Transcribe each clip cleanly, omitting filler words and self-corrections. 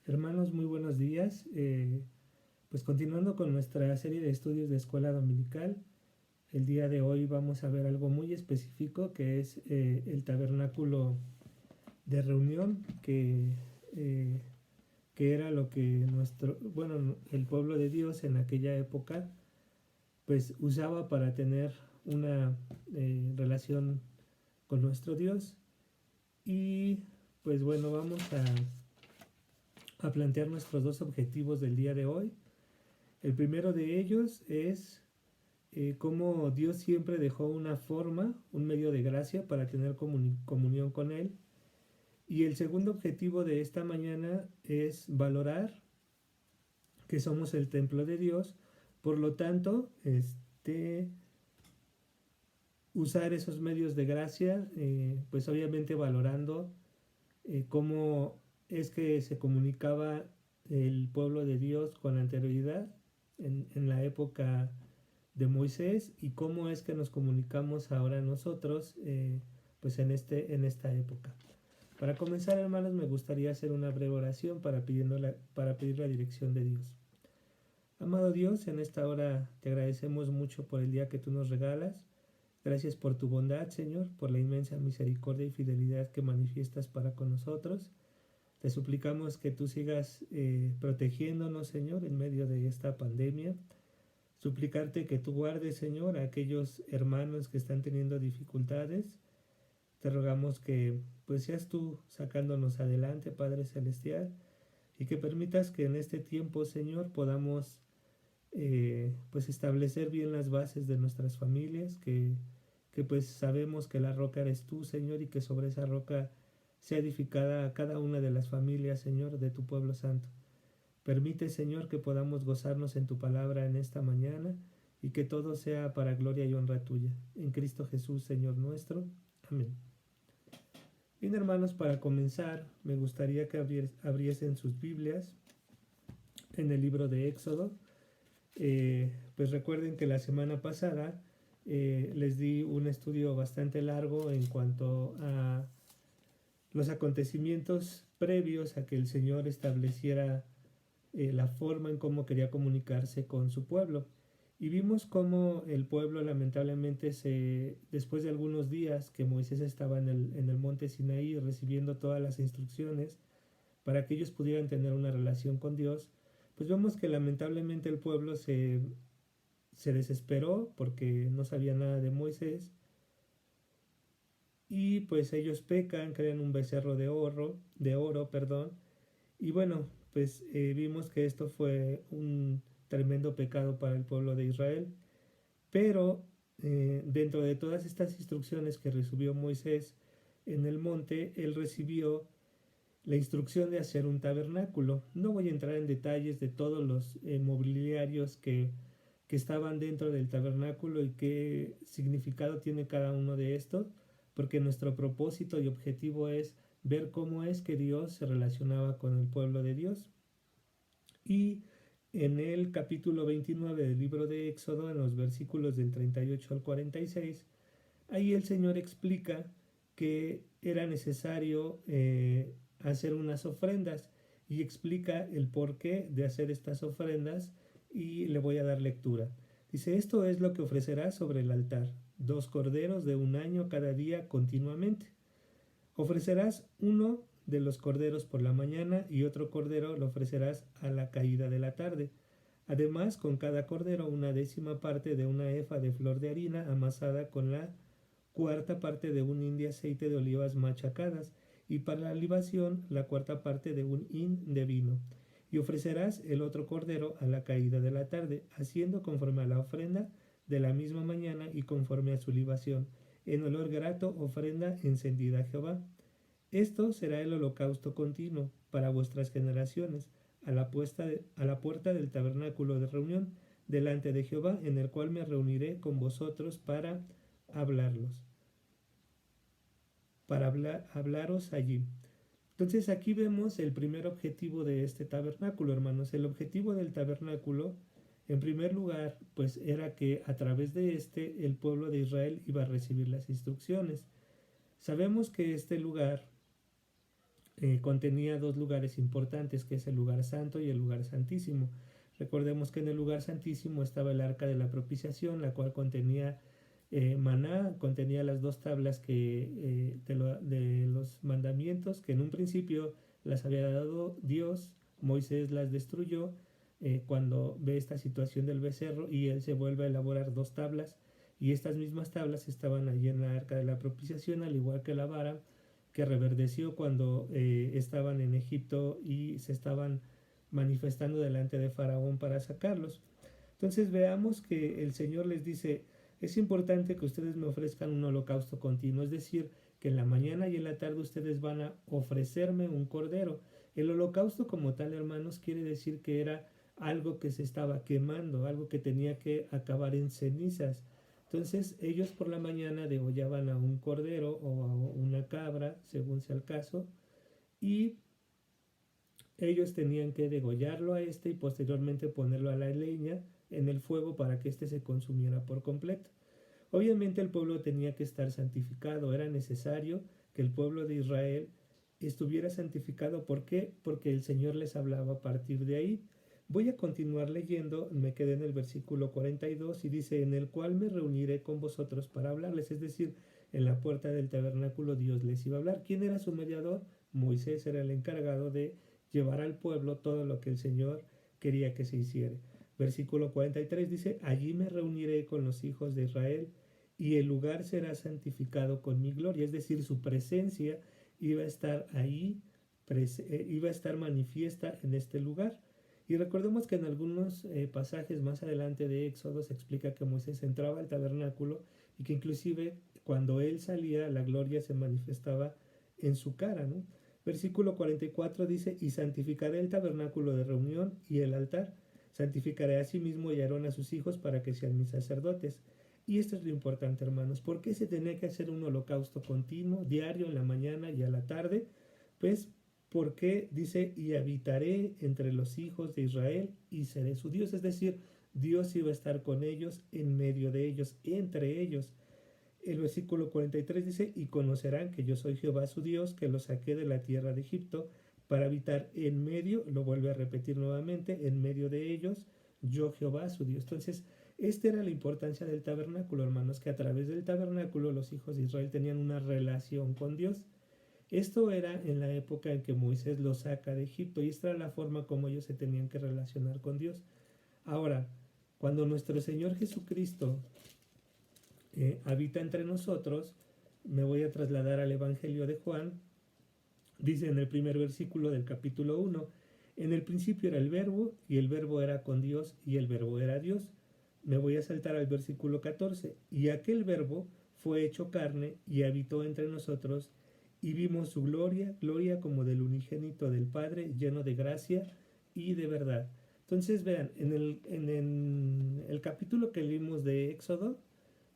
Hermanos, muy buenos días. Pues continuando con nuestra serie de estudios de escuela dominical, el día de hoy vamos a ver algo muy específico que es el tabernáculo de reunión eh, que era lo que el pueblo de Dios en aquella época pues usaba para tener una relación con nuestro Dios. Y pues bueno, vamos a plantear nuestros dos objetivos del día de hoy. El primero de ellos es cómo Dios siempre dejó una forma, un medio de gracia para tener comunión con Él. Y el segundo objetivo de esta mañana es valorar que somos el templo de Dios, por lo tanto, usar esos medios de gracia, pues obviamente valorando cómo es que se comunicaba el pueblo de Dios con anterioridad en la época de Moisés y cómo es que nos comunicamos ahora nosotros pues en esta época. Para comenzar, hermanos, me gustaría hacer una breve oración para pedir la dirección de Dios. Amado Dios, en esta hora te agradecemos mucho por el día que tú nos regalas. Gracias por tu bondad, Señor, por la inmensa misericordia y fidelidad que manifiestas para con nosotros. Te suplicamos que tú sigas protegiéndonos, Señor, en medio de esta pandemia. Suplicarte que tú guardes, Señor, a aquellos hermanos que están teniendo dificultades. Te rogamos que pues seas tú sacándonos adelante, Padre Celestial, y que permitas que en este tiempo, Señor, podamos pues establecer bien las bases de nuestras familias, que pues sabemos que la roca eres tú, Señor, y que sobre esa roca sea edificada a cada una de las familias, Señor, de tu pueblo santo. Permite, Señor, que podamos gozarnos en tu palabra en esta mañana y que todo sea para gloria y honra tuya. En Cristo Jesús, Señor nuestro. Amén. Bien, hermanos, para comenzar, me gustaría que abriesen sus Biblias en el libro de Éxodo. Pues recuerden que la semana pasada les di un estudio bastante largo en cuanto a los acontecimientos previos a que el Señor estableciera la forma en cómo quería comunicarse con su pueblo. Y vimos cómo el pueblo lamentablemente después de algunos días que Moisés estaba en el monte Sinaí recibiendo todas las instrucciones para que ellos pudieran tener una relación con Dios, pues vemos que lamentablemente el pueblo se desesperó porque no sabía nada de Moisés y pues ellos pecan, crean un becerro de oro, perdón, y bueno, pues vimos que esto fue un tremendo pecado para el pueblo de Israel, pero dentro de todas estas instrucciones que recibió Moisés en el monte, él recibió la instrucción de hacer un tabernáculo. No voy a entrar en detalles de todos los mobiliarios que estaban dentro del tabernáculo y qué significado tiene cada uno de estos, porque nuestro propósito y objetivo es ver cómo es que Dios se relacionaba con el pueblo de Dios. Y en el capítulo 29 del libro de Éxodo, en los versículos del 38 al 46, ahí el Señor explica que era necesario hacer unas ofrendas y explica el porqué de hacer estas ofrendas y le voy a dar lectura. Dice, esto es lo que ofrecerás sobre el altar, 2 corderos de un año cada día continuamente. Ofrecerás uno de los corderos por la mañana y otro cordero lo ofrecerás a la caída de la tarde. Además, con cada cordero una décima parte de una efa de flor de harina amasada con la cuarta parte de un hin de aceite de olivas machacadas, y para la libación la cuarta parte de un hin de vino. Y ofrecerás el otro cordero a la caída de la tarde, haciendo conforme a la ofrenda de la misma mañana y conforme a su libación, en olor grato ofrenda encendida a Jehová. Esto será el holocausto continuo para vuestras generaciones, a la puerta del tabernáculo de reunión, delante de Jehová, en el cual me reuniré con vosotros para hablaros allí. Entonces aquí vemos el primer objetivo de este tabernáculo, hermanos. El objetivo del tabernáculo, en primer lugar, pues era que a través de el pueblo de Israel iba a recibir las instrucciones. Sabemos que este lugar contenía dos lugares importantes, que es el lugar santo y el lugar santísimo. Recordemos que en el lugar santísimo estaba el arca de la propiciación, la cual contenía maná, contenía las dos tablas de los mandamientos, que en un principio las había dado Dios. Moisés las destruyó cuando ve esta situación del becerro, y él se vuelve a elaborar dos tablas, y estas mismas tablas estaban allí en la arca de la propiciación, al igual que la vara que reverdeció cuando estaban en Egipto y se estaban manifestando delante de Faraón para sacarlos. Entonces veamos que el Señor les dice: es importante que ustedes me ofrezcan un holocausto continuo, es decir, que en la mañana y en la tarde ustedes van a ofrecerme un cordero. El holocausto como tal, hermanos, quiere decir que era algo que se estaba quemando, algo que tenía que acabar en cenizas. Entonces ellos por la mañana degollaban a un cordero o a una cabra, según sea el caso, y ellos tenían que degollarlo a este y posteriormente ponerlo a la leña en el fuego para que éste se consumiera por completo. Obviamente el pueblo tenía que estar santificado, era necesario que el pueblo de Israel estuviera santificado. ¿Por qué? Porque el Señor les hablaba a partir de ahí. Voy a continuar leyendo, me quedé en el versículo 42 y dice: en el cual me reuniré con vosotros para hablarles, es decir, en la puerta del tabernáculo Dios les iba a hablar. ¿Quién era su mediador? Moisés era el encargado de llevar al pueblo todo lo que el Señor quería que se hiciera. Versículo 43 dice: allí me reuniré con los hijos de Israel y el lugar será santificado con mi gloria, es decir, su presencia iba a estar ahí, iba a estar manifiesta en este lugar. Y recordemos que en algunos pasajes más adelante de Éxodo se explica que Moisés entraba al tabernáculo y que inclusive cuando él salía la gloria se manifestaba en su cara, ¿no? Versículo 44 dice: y santificaré el tabernáculo de reunión y el altar, santificaré a sí mismo y a Aarón a sus hijos para que sean mis sacerdotes. Y esto es lo importante, hermanos. ¿Por qué se tenía que hacer un holocausto continuo, diario, en la mañana y a la tarde? Pues porque dice: y habitaré entre los hijos de Israel y seré su Dios. Es decir, Dios iba a estar con ellos, en medio de ellos, entre ellos. El versículo 43 dice: y conocerán que yo soy Jehová su Dios, que los saqué de la tierra de Egipto para habitar en medio, lo vuelve a repetir nuevamente, en medio de ellos, yo Jehová su Dios. Entonces, esta era la importancia del tabernáculo, hermanos, que a través del tabernáculo los hijos de Israel tenían una relación con Dios. Esto era en la época en que Moisés los saca de Egipto, y esta era la forma como ellos se tenían que relacionar con Dios. Ahora, cuando nuestro Señor Jesucristo habita entre nosotros, me voy a trasladar al Evangelio de Juan. Dice en el primer versículo del capítulo 1: en el principio era el verbo, y el verbo era con Dios, y el verbo era Dios. Me voy a saltar al versículo 14: y aquel verbo fue hecho carne y habitó entre nosotros, y vimos su gloria, gloria como del unigénito del Padre, lleno de gracia y de verdad. Entonces vean, en el capítulo que vimos de Éxodo,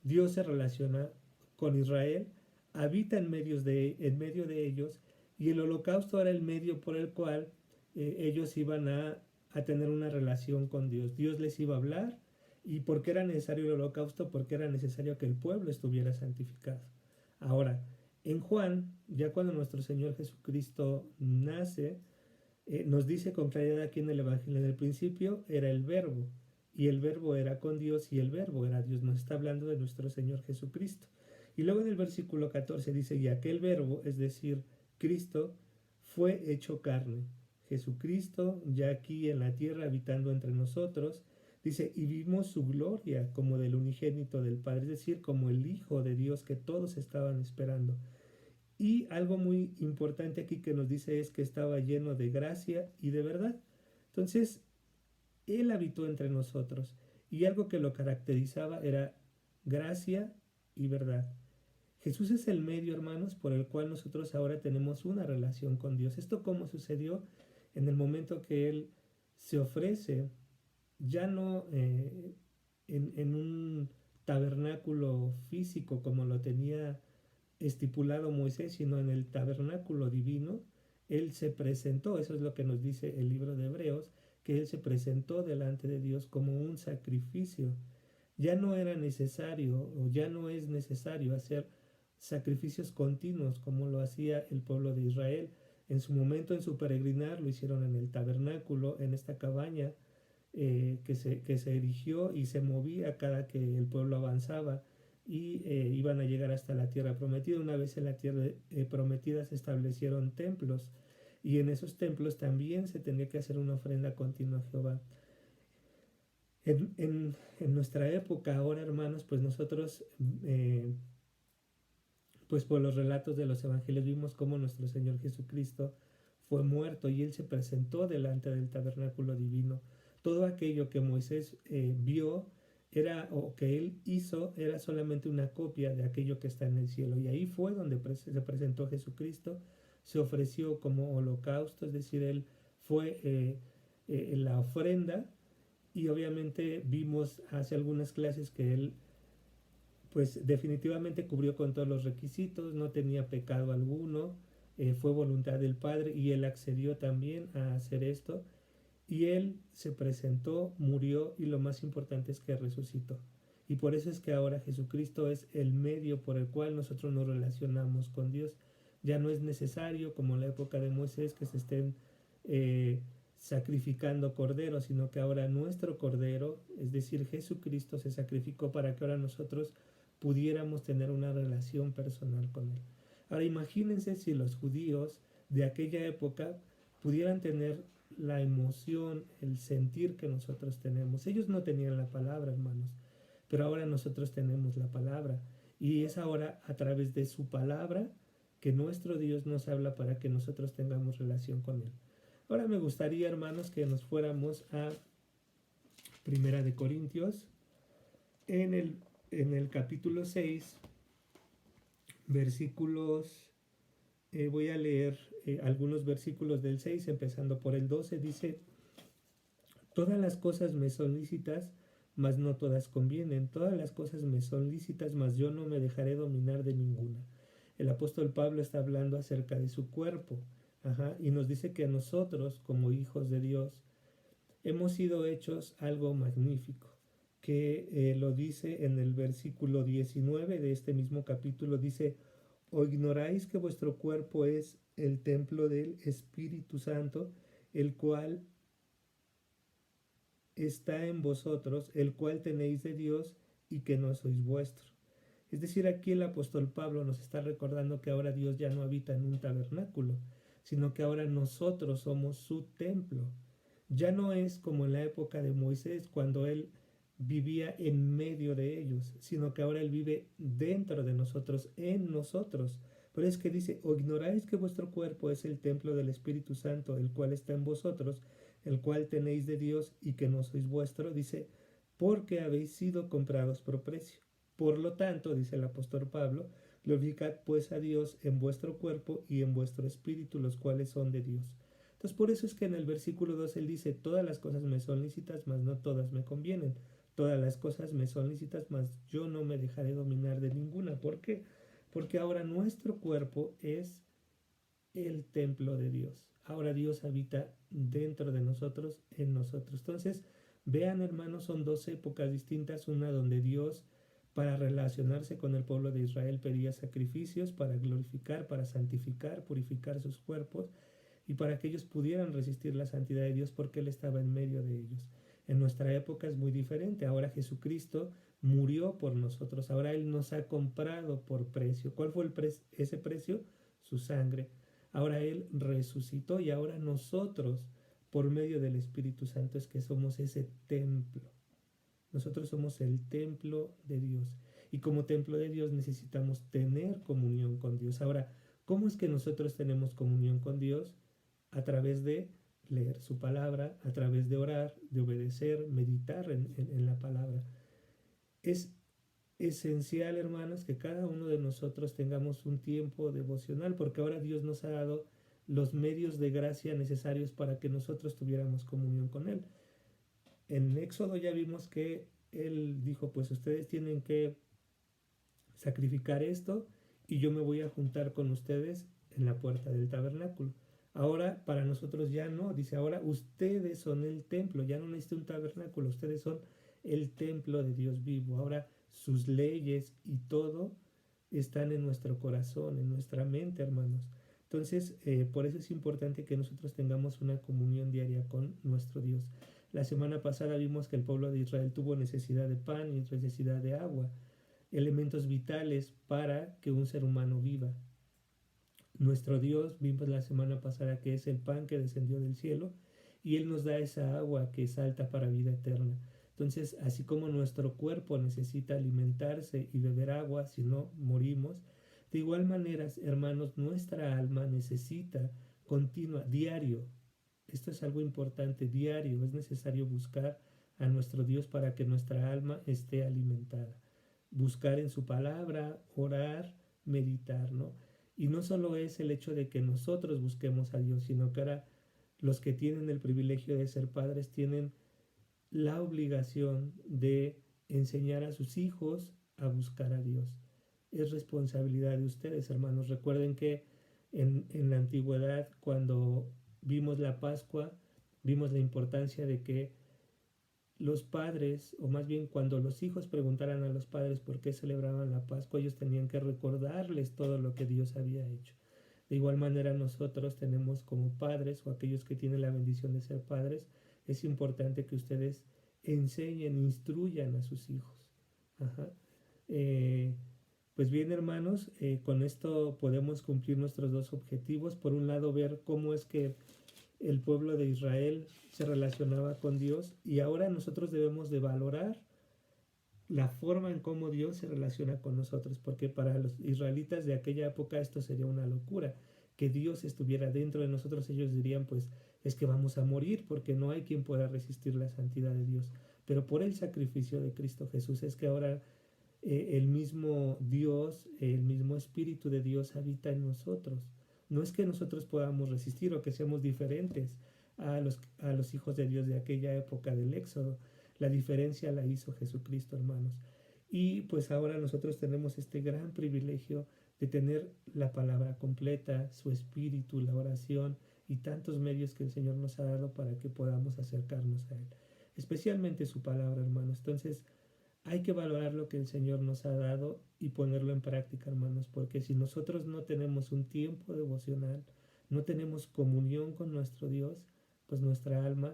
Dios se relaciona con Israel, habita en medio de ellos, y el holocausto era el medio por el cual ellos iban a tener una relación con Dios. Dios les iba a hablar. ¿Y por qué era necesario el holocausto? Porque era necesario que el pueblo estuviera santificado. Ahora, en Juan, ya cuando nuestro Señor Jesucristo nace, nos dice con claridad aquí en el Evangelio: en el principio era el verbo, y el verbo era con Dios, y el verbo era Dios. Nos está hablando de nuestro Señor Jesucristo. Y luego en el versículo 14 dice: y aquel verbo, es decir, Cristo, fue hecho carne. Jesucristo, ya aquí en la tierra, habitando entre nosotros, dice: y vimos su gloria como del unigénito del Padre, es decir, como el Hijo de Dios que todos estaban esperando. Y algo muy importante aquí que nos dice es que estaba lleno de gracia y de verdad. Entonces, Él habitó entre nosotros, y algo que lo caracterizaba era gracia y verdad. Jesús es el medio, hermanos, por el cual nosotros ahora tenemos una relación con Dios. ¿Esto cómo sucedió? En el momento que Él se ofrece, ya no en un tabernáculo físico como lo tenía estipulado Moisés, sino en el tabernáculo divino. Él se presentó, eso es lo que nos dice el libro de Hebreos, que Él se presentó delante de Dios como un sacrificio. Ya no era necesario, o ya no es necesario hacer sacrificios continuos como lo hacía el pueblo de Israel. En su momento, en su peregrinar, lo hicieron en el tabernáculo, en esta cabaña que se erigió y se movía cada que el pueblo avanzaba y iban a llegar hasta la tierra prometida. Una vez en la tierra prometida se establecieron templos y en esos templos también se tenía que hacer una ofrenda continua a Jehová. En nuestra época ahora, hermanos, pues nosotros, pues por los relatos de los evangelios vimos cómo nuestro Señor Jesucristo fue muerto y Él se presentó delante del tabernáculo divino. Todo aquello que Moisés vio o que Él hizo era solamente una copia de aquello que está en el cielo. Y ahí fue donde se presentó Jesucristo, se ofreció como holocausto, es decir, Él fue la ofrenda. Y obviamente vimos hace algunas clases que Él pues definitivamente cubrió con todos los requisitos, no tenía pecado alguno, fue voluntad del Padre y Él accedió también a hacer esto. Y Él se presentó, murió y lo más importante es que resucitó. Y por eso es que ahora Jesucristo es el medio por el cual nosotros nos relacionamos con Dios. Ya no es necesario, como en la época de Moisés, que se estén sacrificando corderos, sino que ahora nuestro cordero, es decir, Jesucristo, se sacrificó para que ahora nosotros pudiéramos tener una relación personal con Él. Ahora imagínense si los judíos de aquella época pudieran tener la emoción, el sentir que nosotros tenemos. Ellos no tenían la palabra, hermanos, pero ahora nosotros tenemos la palabra. Y es ahora a través de su palabra que nuestro Dios nos habla para que nosotros tengamos relación con Él. Ahora me gustaría, hermanos, que nos fuéramos a Primera de Corintios, en el capítulo 6, versículos, voy a leer algunos versículos del 6, empezando por el 12, dice: todas las cosas me son lícitas, mas no todas convienen. Todas las cosas me son lícitas, mas yo no me dejaré dominar de ninguna. El apóstol Pablo está hablando acerca de su cuerpo, y nos dice que nosotros, como hijos de Dios, hemos sido hechos algo magnífico, que lo dice en el versículo 19 de este mismo capítulo, dice: ¿o ignoráis que vuestro cuerpo es el templo del Espíritu Santo, el cual está en vosotros, el cual tenéis de Dios y que no sois vuestro? Es decir, aquí el apóstol Pablo nos está recordando que ahora Dios ya no habita en un tabernáculo, sino que ahora nosotros somos su templo. Ya no es como en la época de Moisés, cuando él vivía en medio de ellos, sino que ahora él vive dentro de nosotros, en nosotros. Pero es que dice: ¿o ignoráis que vuestro cuerpo es el templo del Espíritu Santo, el cual está en vosotros, el cual tenéis de Dios y que no sois vuestro? Dice: porque habéis sido comprados por precio. Por lo tanto, dice el apóstol Pablo, glorificad pues a Dios en vuestro cuerpo y en vuestro espíritu, los cuales son de Dios. Entonces por eso es que en el versículo 2 él dice: todas las cosas me son lícitas, mas no todas me convienen. Todas las cosas me son lícitas, mas yo no me dejaré dominar de ninguna. ¿Por qué? Porque ahora nuestro cuerpo es el templo de Dios. Ahora Dios habita dentro de nosotros, en nosotros. Entonces, vean, hermanos, son dos épocas distintas. Una donde Dios, para relacionarse con el pueblo de Israel, pedía sacrificios para glorificar, para santificar, purificar sus cuerpos y para que ellos pudieran resistir la santidad de Dios, porque Él estaba en medio de ellos. En nuestra época es muy diferente. Ahora Jesucristo murió por nosotros. Ahora Él nos ha comprado por precio. ¿Cuál fue ese precio? Su sangre. Ahora Él resucitó y ahora nosotros, por medio del Espíritu Santo, es que somos ese templo. Nosotros somos el templo de Dios. Y como templo de Dios necesitamos tener comunión con Dios. Ahora, ¿cómo es que nosotros tenemos comunión con Dios? A través de leer su palabra, a través de orar, de obedecer, meditar en la palabra. Es esencial, hermanos, que cada uno de nosotros tengamos un tiempo devocional, porque ahora Dios nos ha dado los medios de gracia necesarios para que nosotros tuviéramos comunión con Él. En Éxodo ya vimos que Él dijo: pues ustedes tienen que sacrificar esto y yo me voy a juntar con ustedes en la puerta del tabernáculo. Ahora para nosotros ya no, dice: ahora ustedes son el templo, ya no necesitan un tabernáculo, ustedes son el templo de Dios vivo. Ahora sus leyes y todo están en nuestro corazón, en nuestra mente, hermanos. Entonces, por eso es importante que nosotros tengamos una comunión diaria con nuestro Dios. La semana pasada vimos que el pueblo de Israel tuvo necesidad de pan y necesidad de agua, elementos vitales para que un ser humano viva. Nuestro Dios, vimos la semana pasada que es el pan que descendió del cielo y Él nos da esa agua que salta para vida eterna. Entonces, así como nuestro cuerpo necesita alimentarse y beber agua, si no morimos, de igual manera, hermanos, nuestra alma necesita continua, diario. Esto es algo importante, diario. Es necesario buscar a nuestro Dios para que nuestra alma esté alimentada. Buscar en su palabra, orar, meditar, ¿no? Y no solo es el hecho de que nosotros busquemos a Dios, sino que ahora los que tienen el privilegio de ser padres tienen la obligación de enseñar a sus hijos a buscar a Dios. Es responsabilidad de ustedes, hermanos. Recuerden que en la antigüedad, cuando vimos la Pascua, vimos la importancia de que los padres, o más bien cuando los hijos preguntaran a los padres por qué celebraban la Pascua, ellos tenían que recordarles todo lo que Dios había hecho. De igual manera nosotros tenemos como padres o aquellos que tienen la bendición de ser padres, es importante que ustedes enseñen, instruyan a sus hijos. Ajá. Pues bien, hermanos, con esto podemos cumplir nuestros dos objetivos. Por un lado, ver cómo es que el pueblo de Israel se relacionaba con Dios, y ahora nosotros debemos de valorar la forma en cómo Dios se relaciona con nosotros, porque para los israelitas de aquella época esto sería una locura, que Dios estuviera dentro de nosotros. Ellos dirían, pues es que vamos a morir porque no hay quien pueda resistir la santidad de Dios, pero por el sacrificio de Cristo Jesús es que ahora el mismo Dios, el mismo Espíritu de Dios habita en nosotros. No es que nosotros podamos resistir o que seamos diferentes a los hijos de Dios de aquella época del Éxodo. La diferencia la hizo Jesucristo, hermanos. Y pues ahora nosotros tenemos este gran privilegio de tener la palabra completa, su Espíritu, la oración y tantos medios que el Señor nos ha dado para que podamos acercarnos a Él. Especialmente su palabra, hermanos. Entonces, hay que valorar lo que el Señor nos ha dado y ponerlo en práctica, hermanos, porque si nosotros no tenemos un tiempo devocional, no tenemos comunión con nuestro Dios, pues nuestra alma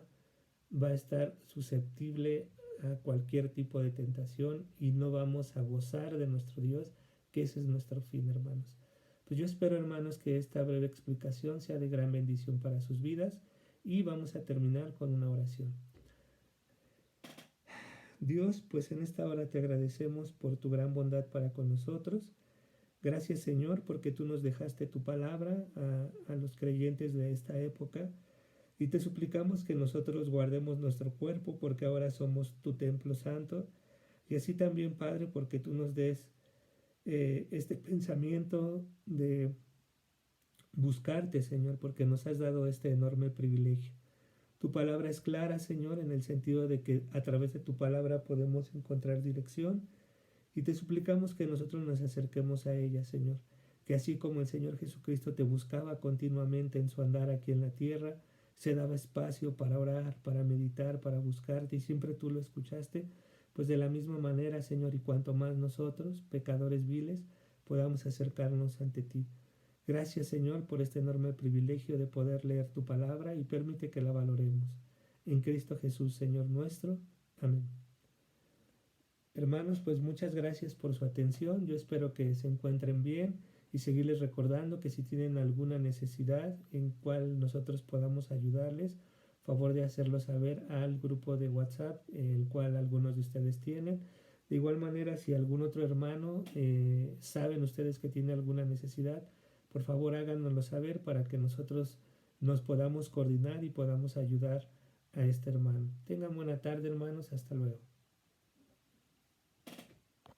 va a estar susceptible a cualquier tipo de tentación y no vamos a gozar de nuestro Dios, que ese es nuestro fin, hermanos. Pues yo espero, hermanos, que esta breve explicación sea de gran bendición para sus vidas, y vamos a terminar con una oración. Dios, pues en esta hora te agradecemos por tu gran bondad para con nosotros. Gracias, Señor, porque tú nos dejaste tu palabra a los creyentes de esta época, y te suplicamos que nosotros guardemos nuestro cuerpo, porque ahora somos tu templo santo, y así también, Padre, porque tú nos des este pensamiento de buscarte, Señor, porque nos has dado este enorme privilegio. Tu palabra es clara, Señor, en el sentido de que a través de tu palabra podemos encontrar dirección, y te suplicamos que nosotros nos acerquemos a ella, Señor, que así como el Señor Jesucristo te buscaba continuamente en su andar aquí en la tierra, se daba espacio para orar, para meditar, para buscarte, y siempre tú lo escuchaste, pues de la misma manera, Señor, y cuanto más nosotros, pecadores viles, podamos acercarnos ante ti. Gracias, Señor, por este enorme privilegio de poder leer tu palabra, y permite que la valoremos. En Cristo Jesús, Señor nuestro. Amén. Hermanos, pues muchas gracias por su atención. Yo espero que se encuentren bien, y seguirles recordando que si tienen alguna necesidad en cual nosotros podamos ayudarles, favor de hacerlo saber al grupo de WhatsApp, el cual algunos de ustedes tienen. De igual manera, si algún otro hermano saben ustedes que tiene alguna necesidad, por favor háganoslo saber para que nosotros nos podamos coordinar y podamos ayudar a este hermano. Tengan buena tarde, hermanos. Hasta luego.